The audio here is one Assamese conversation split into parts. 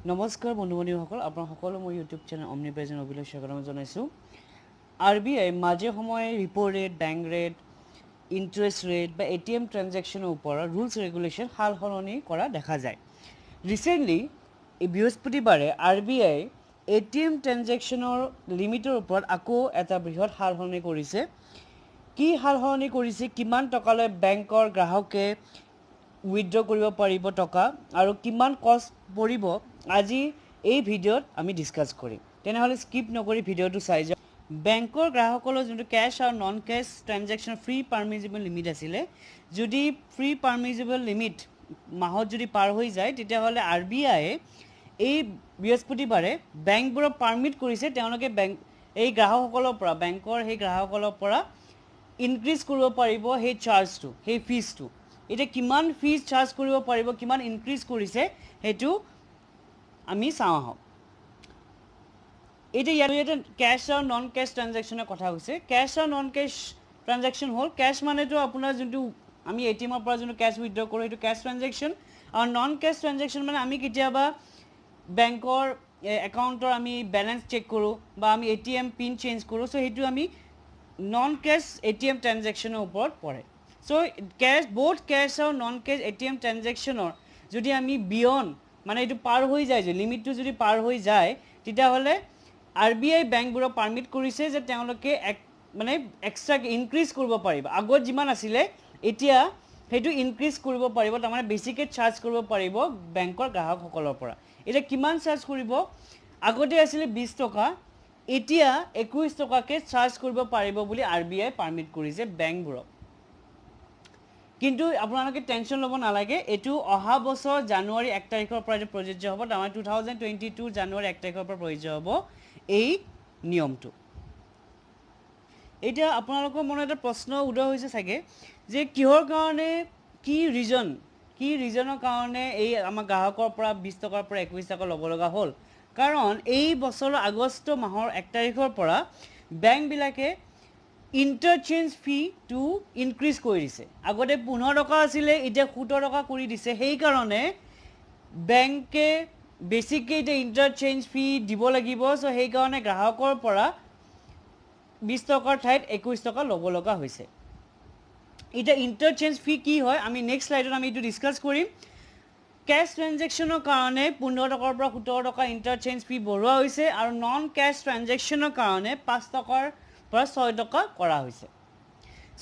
নমস্কাৰ বন্ধু-বান্ধৱীসকল আপোনাৰ সকলো মই ইউটিউব চেনেল অমনিপ্ৰেজেন্ট অভিলেখ স্বাগতম জনাইছোঁ আৰবিআই মাজে সময়ে repo rate bank rate interest rate বা এটিএম ট্ৰানজেকশ্যনৰ ওপৰত ৰুলছ ৰেগুলেশ্যন হাল সলনি কৰা দেখা যায় ৰিসেন্টলি এই বৃহস্পতিবাৰে আৰবিআই এটিএম ট্ৰানজেকশ্যনৰ লিমিটৰ ওপৰত আকৌ এটা বৃহৎ হাল সলনি কৰিছে কি হাল সলনি কৰিছে কিমান টকালৈ বেংকৰ গ্ৰাহকে উইথড্ৰ কৰিব পাৰিব টকা আৰু কিমান কষ্ট পৰিব আজি এই ভিডিঅ'ত আমি ডিসকাস কৰিম তেনেহলে স্কিপ নকৰি ভিডিঅ'টো চাই যাওক বেংকৰ গ্ৰাহকসকলৰ যোনটো কেশ আৰু নন কেশ ট্ৰানজেকশ্যন ফ্ৰী পাৰমিজিবল লিমিট আছিলে যদি ফ্ৰী পাৰমিজিবল লিমিট মাহত যদি পাৰ হৈ যায় তেতিয়াহ'লে আৰবিআই এই বৃহস্পতিবাৰে বেংকবোৰক পাৰমিট কৰিছে তেওঁলোকে বেংক এই গ্ৰাহকসকলৰ পৰা বেংকৰ সেই গ্ৰাহকসকলৰ পৰা ইনক্ৰিজ কৰিব পাৰিব সেই চাৰ্জটো সেই ফিজটো এটা কিমান ফিজ চাৰ্জ কৰিব পাৰিব কিমান ইনক্ৰিজ কৰিছে হেতু আমি চাওঁ আহক এটা ইয়াতে ক্যাশ আৰু নন ক্যাশ ট্ৰানজেকশ্যনৰ কথা হৈছে ক্যাশ আৰু নন ক্যাশ ট্ৰানজেকশ্যন হ'ল ক্যাশ মানেটো আপোনাৰ যোনটো আমি এটিএমৰ পৰা যোনটো ক্যাশ উইথড্ৰ কৰোঁ সেইটো ক্যাশ ট্ৰানজেকশ্যন আৰু নন ক্যাশ ট্ৰানজেকশ্যন মানে আমি কেতিয়াবা বেংকৰ একাউণ্টৰ আমি বেলেঞ্চ চেক কৰোঁ বা আমি এটিএম পিন চেঞ্জ কৰোঁ সো সেইটো আমি নন ক্যাশ এটিএম ট্ৰানজেকশ্যনৰ ওপৰত পৰে সো ক্যাশ বোথ ক্যাশ আৰু নন ক্যাশ এটিএম ট্ৰানজেকশ্যনৰ যদি আমি বিয়ন মানে এইটো পাৰ হৈ যায় যে লিমিটটো যদি পাৰ হৈ যায় তেতিয়াহ'লে আৰবিআই বেংকবোৰক পাৰমিট কৰিছে যে তেওঁলোকে মানে এক্সট্ৰা ইনক্ৰিজ কৰিব পাৰিব আগত যিমান আছিলে এতিয়া সেইটো ইনক্ৰিজ কৰিব পাৰিব তাৰমানে বেছিকৈ চাৰ্জ কৰিব পাৰিব বেংকৰ গ্ৰাহকসকলৰ পৰা এতিয়া কিমান চাৰ্জ কৰিব আগতে আছিলে 20 টকা এতিয়া 21 টকাকৈ চাৰ্জ কৰিব পাৰিব বুলি আৰবিআই পাৰমিট কৰিছে বেংকবোৰক কিন্তু আপোনালোকে টেনশন ল'ব নালাগে এটো অহা বছৰ জানুৱাৰী 1 তাৰিখৰ পৰা প্ৰযোজ্য হ'ব তাৰমানে 2022 জানুৱাৰী 1 তাৰিখৰ পৰা প্ৰযোজ্য হ'ব এই নিয়মটো এতিয়া আপোনালোকৰ মনত এটা প্ৰশ্ন উদয় হৈছে চাগে যে কিহৰ কাৰণে কি ৰিজনৰ কাৰণে এই আমাৰ গ্ৰাহকৰ পৰা 20 টকাৰ পৰা 21 টকা ল'ব লগা হ'ল কাৰণ এই বছৰৰ আগষ্ট মাহৰ 1 তাৰিখৰ পৰা বেংকবিলাকে ইন্টাৰচেঞ্জ ফি টু ইনক্ৰিজ কৰি দিছে আগতে 15 টকা আছিলে এতিয়া 17 টকা কৰি দিছে সেই কাৰণে বেংকে বেছিকৈ এটা ইন্টাৰচেঞ্জ ফি দিব লাগিব সো সেই কাৰণে গ্ৰাহকৰ পৰা 20 টকাৰ ঠাইত 21 টকা ল'ব লগা হৈছে এটা ইন্টাৰচেঞ্জ ফি কি হয় আমি নেক্সট স্লাইডত আমি এটো ডিসকাস কৰিম ক্যাশ ট্ৰানজেকশ্যনৰ কাৰণে 15 টকাৰ পৰা 17 টকা ইন্টাৰচেঞ্জ ফি বঢ়োৱা হৈছে আৰু নন ক্যাশ ট্ৰানজেকশ্যনৰ কাৰণে 5 টকাৰ পৰা 6 টকা কৰা হৈছে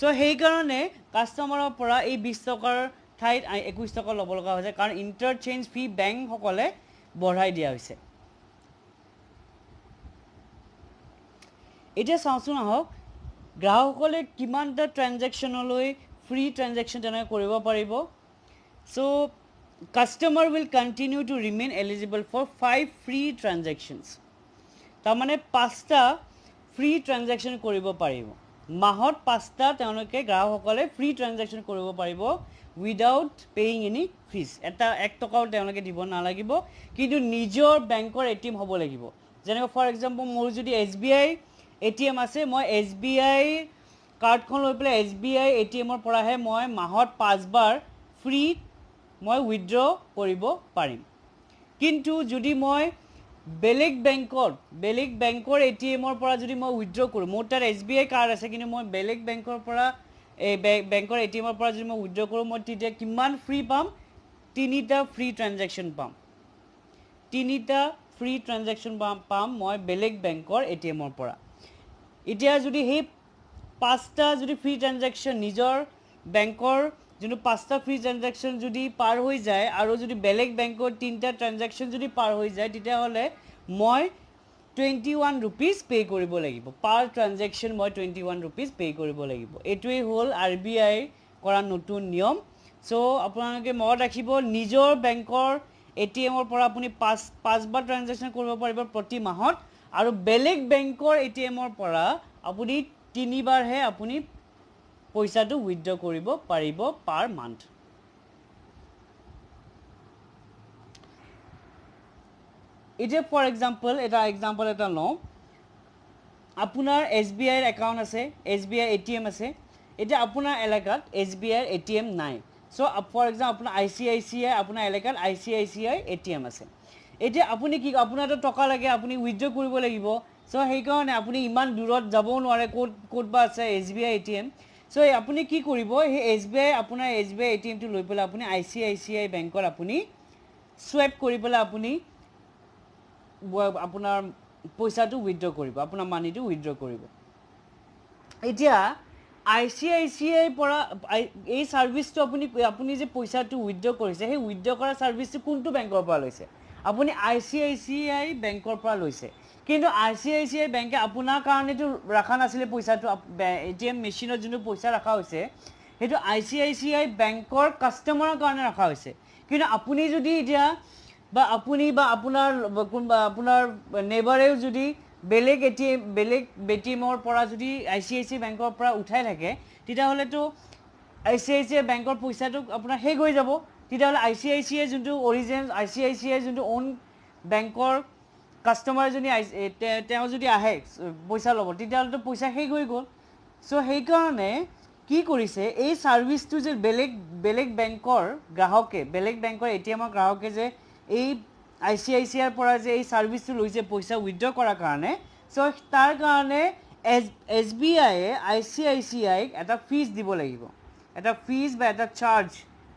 সো সেই কাৰণে কাস্টমাৰৰ পৰা এই 20 টকাৰ ঠাইত 21 টকা ল'ব লগা হৈছে কাৰণ ইন্টাৰচেঞ্জ ফি বেংক সকলে বঢ়াই দিয়া হৈছে এতিয়া চাওঁচোন আহক গ্ৰাহকসকলে কিমানটা ট্ৰানজেকশ্যনলৈ ফ্ৰী ট্ৰানজেকশ্যন তেনেকৈ কৰিব পাৰিব so customer will continue to remain eligible for 5 free transactions তাৰমানে 5টা ফ্ৰী ট্ৰানজেকশ্যন কৰিব পাৰিব মাহত 5টা তেওঁলোকে গ্ৰাহকসকলে ফ্ৰী ট্ৰানজেকশ্যন কৰিব পাৰিব উইদাউট পেইং এনি ফিজ এটা 1 টকাও তেওঁলোকে দিব নালাগিব কিন্তু নিজৰ বেংকৰ এটিএম হ'ব লাগিব যেনেকৈ ফৰ এক্সাম্পল মোৰ যদি এছবিআই এটিএম আছে মই এছবিআই কাৰ্ডখন লৈ পেলাই এছবিআই এটিএমৰ পৰাহে মই মাহত 5 বাৰ ফ্ৰী মই উইথড্ৰ কৰিব পাৰিম কিন্তু যদি মই বেলেগ বেংকৰ এটিএমৰ পৰা যদি মই উইথড্ৰ কৰোঁ মোৰ তাত এছবিআই কাৰ্ড আছে কিন্তু মই বেলেগ বেংকৰ পৰা বেংকৰ এটিএমৰ পৰা যদি মই উইথড্ৰ কৰোঁ মই তেতিয়া কিমান ফ্ৰী পাম 3টা ফ্ৰী ট্ৰানজেকশ্যন পাম 3টা ফ্ৰী ট্ৰানজেকশ্যন পাম মই বেলেগ বেংকৰ এটিএমৰ পৰা এতিয়া যদি সেই 5টা যদি ফ্ৰী ট্ৰানজেকশ্যন নিজৰ বেংকৰ যোনটো 5টা ফ্ৰী ট্ৰানজেকশ্যন যদি পাৰ হৈ যায় আৰু যদি বেলেগ বেংকৰ 3টা ট্ৰানজেকশ্যন যদি পাৰ হৈ যায় তেতিয়াহ'লে মই 21 rupees পে কৰিব লাগিব পাৰ ট্ৰানজেকশ্যন মই 21 rupees পে কৰিব লাগিব এইটোৱেই হ'ল আৰবিআই কৰা নতুন নিয়ম সো আপোনালোকে মনত ৰাখিব নিজৰ বেংকৰ এটিএমৰ পৰা আপুনি 5 বাৰ ট্ৰানজেকশ্যন কৰিব পাৰিব প্ৰতি মাহত আৰু বেলেগ বেংকৰ এটিএমৰ পৰা আপুনি 3 বাৰহে আপুনি পইচাটো উইথড্ৰ কৰিব পাৰিব পাৰ মান্থ এতিয়া ফৰ এক্সাম্পল এটা লওঁ আপোনাৰ এছবিআইৰ একাউণ্ট আছে এছবিআই এটিএম আছে এতিয়া আপোনাৰ এলেকাত এছবিআইৰ এটিএম নাই সো ফৰ এক্সাম্পল আপোনাৰ আইচিআইচিআই আপোনাৰ এলেকাত আইচিআইচিআই এটিএম আছে এতিয়া আপুনি কি আপোনাৰটো টকা লাগে আপুনি উইথড্ৰ কৰিব লাগিব সো সেই কাৰণে আপুনি ইমান দূৰত যাবও নোৱাৰে কোড বা আছে SBI ATM সো আপুনি কি কৰিব সেই SBI আপোনাৰ SBI ATM টো লৈ পেলাই আপুনি ICICI বেংকৰ আপুনি সোৱাইপ কৰি পেলাই আপুনি আপোনাৰ পইচাটো উইথড্ৰ কৰিব আপোনাৰ মানিটো উইথড্ৰ কৰিব এতিয়া ICICI পৰা এই সাৰ্ভিসটো আপুনি যে পইচাটো উইথড্ৰ কৰিছে সেই উইথড্ৰ কৰা সাৰ্ভিসটো কোনটো বেংকৰ পৰা লৈছে আপুনি ICICI বেংকৰ পৰা লৈছে কিন্তু ICICI বেংকে আপোনাৰ কাৰণেটো ৰাখা নাছিলে পইচাটো ATM মেচিনৰ যোনটো পইচা ৰাখা হৈছে হেতু ICICI বেংকৰ কাস্টমাৰৰ কাৰণে ৰাখা হৈছে কিন্তু আপুনি যদি এতিয়া বা আপুনি বা আপোনাৰ নেবাৰেও যদি বেলেগ ATMৰ পৰা যদি ICICI বেংকৰ পৰা উঠাই থাকে তেতিয়া হলেতো ICICI বেংকৰ পইচাটো আপোনাৰ হেগ হৈ যাব তেতিয়া হলে ICICI যোনটো অৰিজিনেল ICICI যোনটো ওন বেংকৰ কাস্টমাৰ যদি তেওঁ যদি আহে পইচা ল'ব তেতিয়া হলেতো পইচা হেগ হৈ গ'ল সো সেই কাৰণে কি কৰিছে এই সাৰ্ভিসটো যে বেলেগ বেংকৰ গ্ৰাহকে বেলেগ বেংকৰ ATMৰ গ্ৰাহকে যে এই ICICI পৰা যে এই সাৰ্ভিসটো লৈছে পইচা উইথড্ৰ কৰাৰ কাৰণে সো তাৰ কাৰণে SBI ICICI এটা ফিজ দিব লাগিব এটা ফিজ বা এটা চাৰ্জ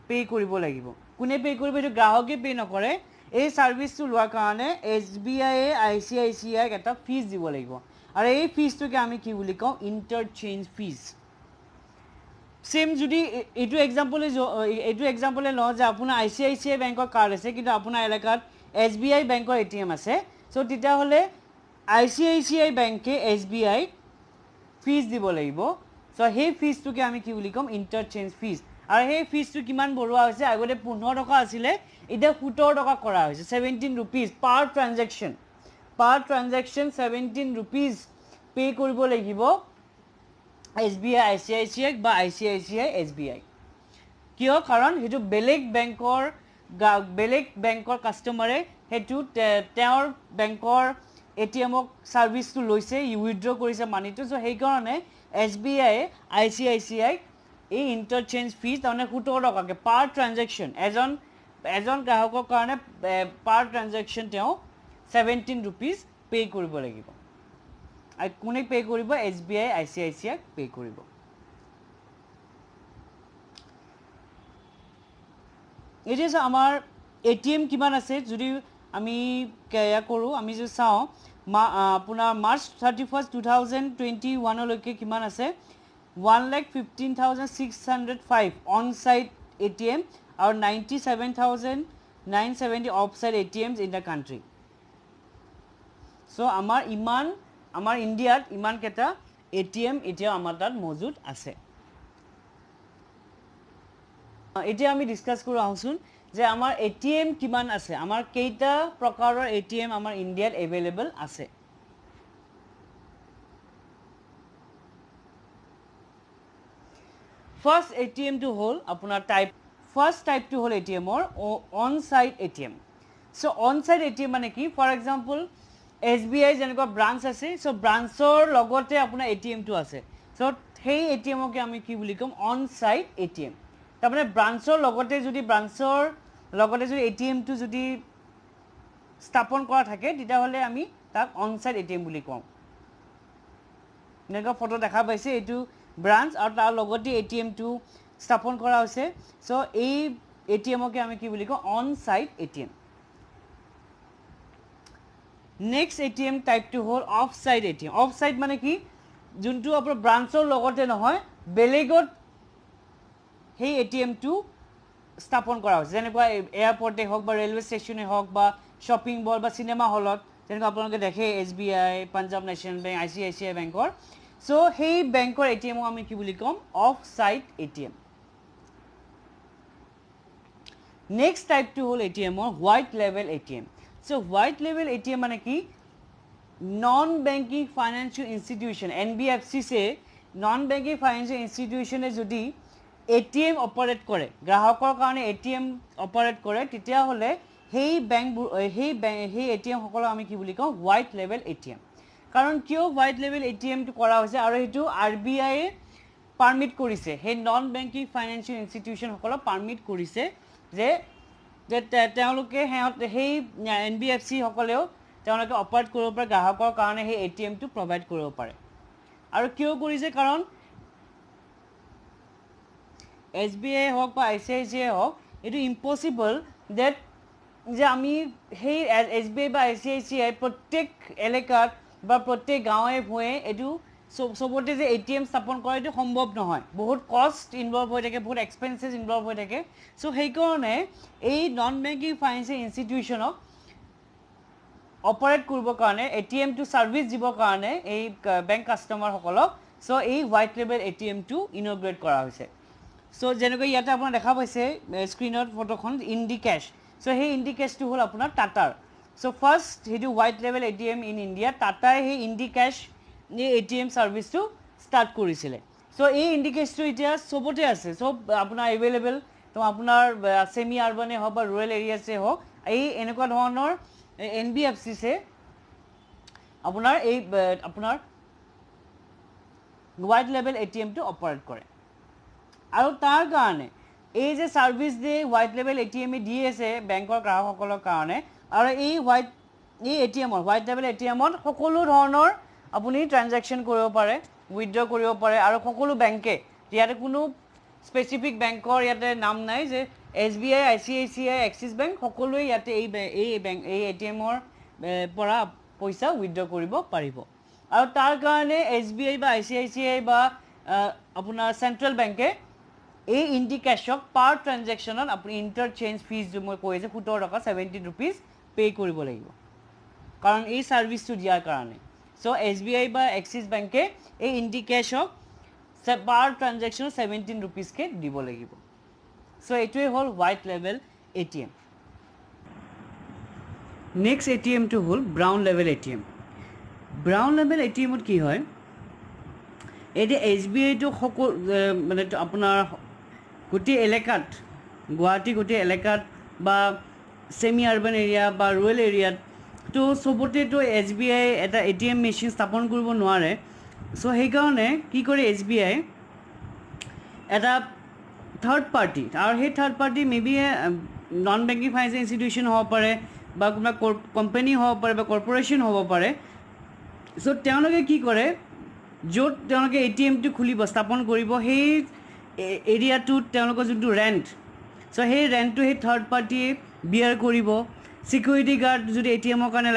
পে কৰিব লাগিব কোনে পে কৰিব এটো গ্ৰাহকে পে নকৰে এই সাৰ্ভিসটো লোৱাৰ কাৰণে SBI ICICI এটা ফিজ দিব লাগিব আৰু এই ফিজটোকে আমি কি বুলি কওঁ ইন্টাৰচেঞ্জ ফিজ সেম যদি এটো এক্সাম্পলে লওঁ যে আপোনাৰ ICICI বেংকৰ কাৰ্ড আছে কিন্তু আপোনাৰ এলেকাত SBI বেংকৰ ATM আছে সো তেতিয়া হলে ICICI বেংকে SBI ফিজ দিব লাগিব সো সেই ফিজটোকে আমি কি বুলি কম ইন্টাৰচেঞ্জ ফিজ আৰু সেই ফিজটো কিমান বঢ়োৱা হৈছে আগতে 15 টকা আছিল এতিয়া 17 টকা কৰা হৈছে 17 rupees পাৰ ট্ৰানজাকশন 17 rupees পে কৰিব লাগিব SBI ICICI বা ICICI SBI কিয় কাৰণ হেতু বেলেগ বেংকৰ কাস্টমাৰে হেতু তেওঁৰ বেংকৰ ATMক সাৰ্ভিসটো লৈছে উইথড্ৰ কৰিছে মানিটো সো সেই কাৰণে SBI ICICI এই ইন্টাৰচেঞ্জ ফিজ তাৰমানে 17 টকাকে পাৰ ট্ৰানজাকশন এজন গ্ৰাহকৰ কাৰণে পাৰ ট্ৰানজাকশন তেওঁ 17 rupees পে কৰিব লাগিব আৰু কোনে পে কৰিব SBI ICICI পে কৰিব এতিয়া আমাৰ ATM কিমান আছে যদি আমি কেয়া কৰো আমি যে চাও আপোনাৰ মাৰ্চ 31 2021 লৈকে কিমান আছে 1,15,605 on site ATM আৰু 97,970 off site ATMs in the country so আমাৰ ইন্ডিয়াত ইমান কেটা ATM এতিয়া আমাৰ তাত মজুদ আছে এতিয়া আমি ডিসকাস কৰো আহচোন যে আমাৰ ATM কিমান আছে আমাৰ কেইটা প্ৰকাৰৰ ATM আমাৰ ইন্ডিয়াত अवेलेबल আছে ফাৰ্স্ট ATM টো হল আপোনাৰ ফাৰ্স্ট টাইপ টো হল ATM or on site ATM so on site ATM মানে কি ফৰ এক্সাম্পল SBI যেনেকুৱা ব্ৰাঞ্চ আছে সো ব্ৰাঞ্চৰ লগতে আপোনাৰ ATM টো আছে সো সেই ATM কে আমি কি বুলি কম on site ATM তাৰমানে ব্ৰাঞ্চৰ লগতে যদি ATM টো যদি স্থাপন কৰা থাকে তেতিয়া হলে আমি তাক on site ATM বুলি কওঁ নেগা ফটো দেখা পাইছে এটো ব্ৰাঞ্চ আৰু তাৰ লগতে ATM টো স্থাপন কৰা হৈছে সো এই ATM কে আমি কি বুলি কওঁ on site ATM next ATM type to hold off site ATM off site মানে কি যোনটো আপোনাৰ ব্ৰাঞ্চৰ লগতে নহয় বেলেগত সেই ATM টো স্থাপন কৰা হৈছে যেনেকুৱা এয়াৰপৰ্টে হওক বা ৰেলৱে ষ্টেচনে হওক বা শপিং মল বা সিনেমা হলত যেনেকুৱা আপোনালোকে দেখে SBI Punjab national bank ICICI বেংকৰ সো সেই বেংকৰ ATM আমি কি বুলি কম off site ATM next type to hol ATM or white label ATM so white label ATM মানে কি non banking financial institution NBFC से non banking financial institution এ যদি ATM অপাৰেট কৰে গ্ৰাহকৰ কাৰণে ATM অপাৰেট কৰে তেতিয়া হলে সেই ATM সকল আমি কি বুলি কওঁ white label ATM কাৰণ কিয় white label ATM টো কৰা হৈছে আৰু এটো RBI পাৰমিট কৰিছে হে নন বেংকিং ফাইনান্সিয়াল ইনস্টিটিউশন সকল পাৰমিট কৰিছে যে তেওঁলোকে সেই NBFC সকলেও তেওঁলোকে অপাৰেট কৰিব পাৰে গ্ৰাহকৰ কাৰণে সেই ATMটো প্ৰভাইড কৰিব পাৰে আৰু কিয় কৰিছে কাৰণ SBI হওক বা ICICI হওক এটো ইম্পসিবল দ্যাট যে আমি সেই SBI বা ICICI প্ৰত্যেক এলেকাত বা প্ৰত্যেক গাঁৱে ভূঞে এটো সবতে যে ATM স্থাপন কৰা এটো সম্ভৱ নহয় বহুত কষ্ট ইনভলভ হৈ থাকে বহুত এক্সপেন্সেস ইনভলভ হৈ থাকে সো সেই কাৰণে এই নন বেংকিং ফাইনেন্সিয়েল ইনষ্টিটিউশনক অপাৰেট কৰিবৰ কাৰণে ATM টু সাৰ্ভিস দিবৰ কাৰণে এই বেংক কাস্টমাৰ সকলক সো এই হোৱাইট লেভেল ATM টু ইনগ্ৰেট কৰা হৈছে সো যেনেকৈ ইয়াতে আপোনাৰ দেখা পাইছে স্ক্ৰিনত ফটোখন ইন্ডিকেশ সো সেই ইন্ডিকেশ টু হল আপোনাৰ টাটাৰ সো ফাৰ্স্ট হেতু white level ATM in India টাটাই সেই ইন্ডিকেশ এই ATM সাৰ্ভিসটো স্টাৰ্ট কৰিছিলে সো এই ইন্ডিকেশটো এতিয়া সবতে আছে সব আপোনাৰ এভেইলেবল তো আপোনাৰ সেমি আৰবানে হওক বা ৰুৰাল এৰিয়াছে হওক এই এনেকুৱা ধৰণৰ NBFC সে আপোনাৰ এই আপোনাৰ white level ATM to operate কৰে আৰু তাৰ কাৰণে এই যে সাৰ্ভিস দিয়ে হোৱাইট লেভেল ATM দি আছে বেংকৰ গ্ৰাহকসকলৰ কাৰণে আৰু এই হোৱাইট লেভেল ATM সকলো ধৰণৰ আপুনি ট্ৰানজাকশন কৰিব পাৰে উইথড্ৰ কৰিব পাৰে আৰু সকলো বেংকে ইয়াতে কোনো স্পেসিফিক বেংকৰ ইয়াতে নাম নাই যে SBI ICICI Axis Bank সকলোৱে ইয়াতে এই ATMৰ পৰা পইচা উইথড্ৰ কৰিব পাৰিব আৰু তাৰ কাৰণে SBI বা ICICI বা আপোনাৰ সেন্ট্ৰেল বেংকে এই ইন্ডিকেশক পাৰ ট্ৰানজাকশনত আপুনি ইন্টাৰচেঞ্জ ফিজ যে মই কৈছে 17 টকা 17 रुपीस পে কৰিব লাগিব কাৰণ এই সাৰ্ভিসটো দিয়াৰ কাৰণে সো SBI বা Axis বেংকে এই ইন্ডিকেশক পাৰ ট্ৰানজাকশন 17 रुपीस কে দিব লাগিব সো এটোই হল white level ATM next ATM two হল ব্ৰাউন লেভেল ATM ব্ৰাউন লেভেল ATM কি হয় এটি SBI তো মানে আপোনাৰ গোটেই এলেকাত গুৱাহাটী গোটেই এলেকাত বা সেমি আৰবান এৰিয়া বা ৰুৰাল এৰিয়াত তো সবতে তো SBI এটা ATM মেচিন স্থাপন কৰিব নোৱাৰে সো সেই কাৰণে কি কৰে SBI এটা থাৰ্ড পাৰ্টি আৰু সেই third party maybe non banking financial institution হ'ব পাৰে বা কোনোবা কোম্পানী হ'ব পাৰে বা কৰ্পোৰেশ্যন হ'ব পাৰে সো তেওঁলোকে কি কৰে য'ত তেওঁলোকে ATM টো খুলিব স্থাপন কৰিব সেই এৰিয়াটোত তেওঁলোকৰ যোনটো ৰেন্ট সো সেই ৰেন্টটো সেই থাৰ্ড পাৰ্টিয়ে বিয়াৰ কৰিব সিকিউৰিটি গাৰ্ড যদি ATMৰ কাৰণে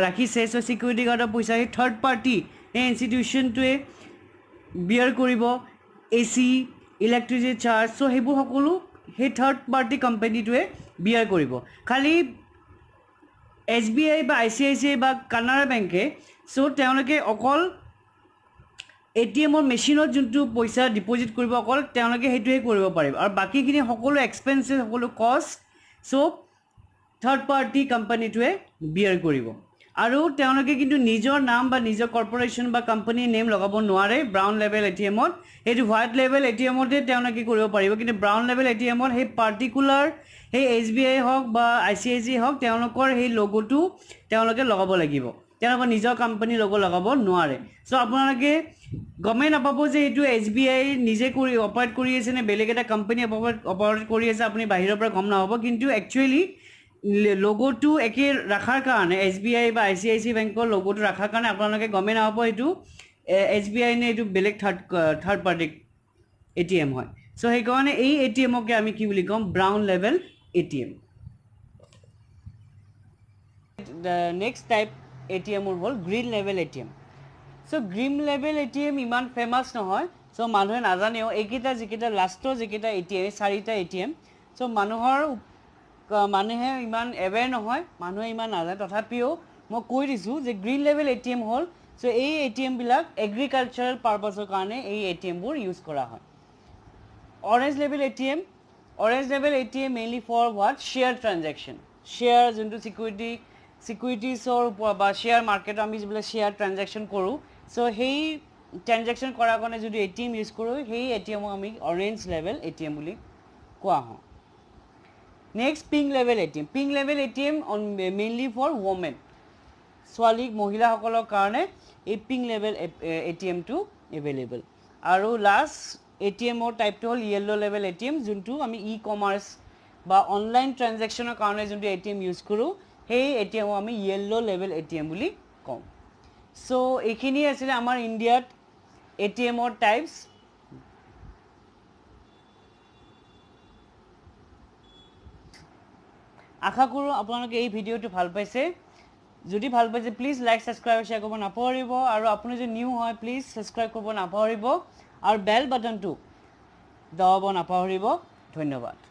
ৰাখিছে সো সিকিউৰিটি গাৰ্ডৰ পইচা সেই থাৰ্ড পাৰ্টি এই ইনষ্টিটিউশনটোৱে বিয়াৰ কৰিব AC ইলেক্ট্ৰিচিটি চাৰ্জ সো সেইবোৰ সকলো সেই থাৰ্ড পাৰ্টি কোম্পানীটোৱে বিয়াৰ কৰিব খালি SBI বা ICICI বা কানাড়া বেংকে সো তেওঁলোকে অকল ATMৰ মেচিনত যোনটো পইচা ডিপজিট কৰিব অকল তেওঁলোকে হেতুৱে কৰিব পাৰিব আৰু বাকিখিনি সকলো এক্সপেন্সেস সকলো কষ্ট সো থাৰ্ড পাৰ্টি কোম্পানীটোৱে বিয়াৰ কৰিব আৰু তেওঁলোকে কিন্তু নিজৰ নাম বা নিজৰ কৰ্পোৰেশ্যন বা কোম্পানীৰ নেম লগাব নোৱাৰে ব্ৰাউন লেভেল ATMত এইটো হোৱাইট লেভেল ATMতে তেওঁলোকে কৰিব পাৰিব কিন্তু ব্ৰাউন লেভেল ATMত সেই পাৰ্টিকুলাৰ সেই SBI হওক বা ICICI হওক তেওঁলোকৰ সেই লোগোটো তেওঁলোকে লগাব লাগিব তেওঁলোকৰ নিজৰ কোম্পানী লোগো লগাব নোৱাৰে সো আপোনালোকে গমে নাপাব যে এইটো SBI নিজে কৰি অপাৰেট কৰি আছে নে বেলেগ এটা কোম্পানী অপাৰেট কৰি আছে আপুনি বাহিৰৰ পৰা গম নাপাব কিন্তু একচুয়ালি লোগোটো একে ৰাখাৰ কাৰণে SBI বা ICICI বেংকৰ লোগোটো ৰাখাৰ কাৰণে আপোনালোকে গমে নাপাব এইটো SBI নে এইটো বেলেগ থাৰ্ড পাৰ্টি ATM হয় সো সেই কাৰণে এই ATMকে আমি কি বুলি কম ব্ৰাউন লেভেল ATM the next type ATM হল গ্ৰীণ লেভেল ATM সো গ্ৰীণ লেভেল ATM ইমান ফেমাস নহয় সো মানুহে নাজানেও এইকেইটা যিকেইটা লাষ্টৰ যিকেইটা ATM চাৰিটা ATM সো মানুহে ইমান এৱেৰ নহয় মানুহে ইমান নাজানে তথাপিও মই কৈ দিছো যে গ্ৰীণ লেভেল ATM হল সো এই ATM বিলাক এগ্ৰিকালচাৰাল পাৰপাসৰ কাৰণে এই ATM বোৰ ইউজ কৰা হয় অৰেঞ্জ লেভেল ATM mainly for what share transaction share যোনটো সিকিউৰিটিছৰ ওপৰত বা শ্বেয়াৰ মাৰ্কেটত আমি যিবিলাক শ্বেয়াৰ ট্ৰানজাকশন কৰোঁ সো সেই ট্ৰানজাকশন কৰাৰ কাৰণে যদি ATM ইউজ কৰোঁ সেই ATM আমি অৰেঞ্জ লেভেল ATM বুলি কোৱা হয় next pink level ATM mainly for women ছোৱালী মহিলাসকলৰ কাৰণে এই পিংক লেভেল ATM টো এভেইলেবল আৰু লাষ্ট ATMৰ টাইপটো হল ইয়েলো লেভেল ATM যোনটো আমি ই-কমাৰ্চ বা অনলাইন ট্ৰানজেকশ্যনৰ কাৰণে যোনটো এটিএম ইউজ কৰোঁ সেই এটিএম আমি য়েল্লো লেভেল এটিএম বুলি কওঁ সো এইখিনি আছিল আমাৰ ইণ্ডিয়াত এটিএমৰ টাইপস আশা কৰোঁ আপোনালোকে এই ভিডিঅ'টো ভাল পাইছে যদি ভাল পাইছে প্লিজ লাইক সাবস্ক্ৰাইব শ্বেয়াৰ কৰিব নাপাহৰিব আৰু আপুনি যদি নিউ হয় প্লিজ সাবস্ক্ৰাইব কৰিব নাপাহৰিব আৰু বেল বাটনটো দবাব নাপাহৰিব ধন্যবাদ